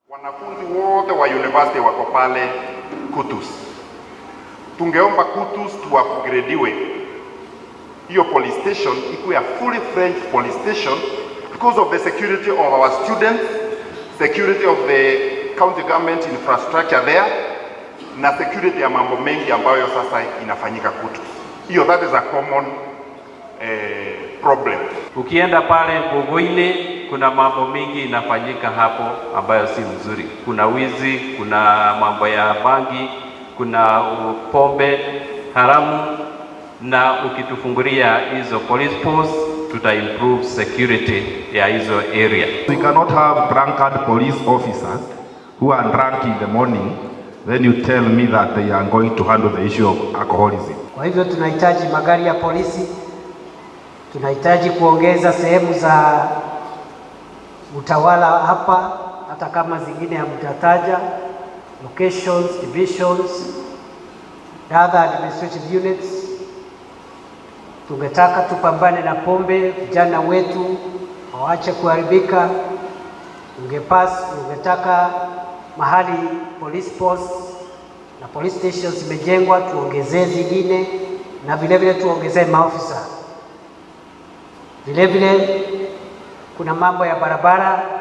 Wanafunzi wote wa university wako pale Kutus. Tungeomba Kutus tuupgradiwe hiyo police station ikuwe a fully fledged police station because of the security of our students, security of the county government infrastructure there, na security ya mambo mengi ambayo sasa inafanyika Kutus. Hiyo, that is a common problem. Ukienda pale Gogoine kuna mambo mingi inafanyika hapo ambayo si mzuri. Kuna wizi, kuna mambo ya bangi, kuna pombe haramu, na ukitufungulia hizo police posts tuta improve security ya hizo area. We cannot have drunkard police officers who are drunk in the morning, then you tell me that they are going to handle the issue of alcoholism. Kwa hivyo tunahitaji magari ya polisi, tunahitaji kuongeza sehemu za utawala hapa, hata kama zingine hamtataja, locations, divisions, other administrative units. Tungetaka tupambane na pombe, vijana wetu waache kuharibika. Tungetaka mahali police posts na police stations zimejengwa tuongezee zingine, na vile vile tuongezee maofisa. Vile vile kuna mambo ya barabara.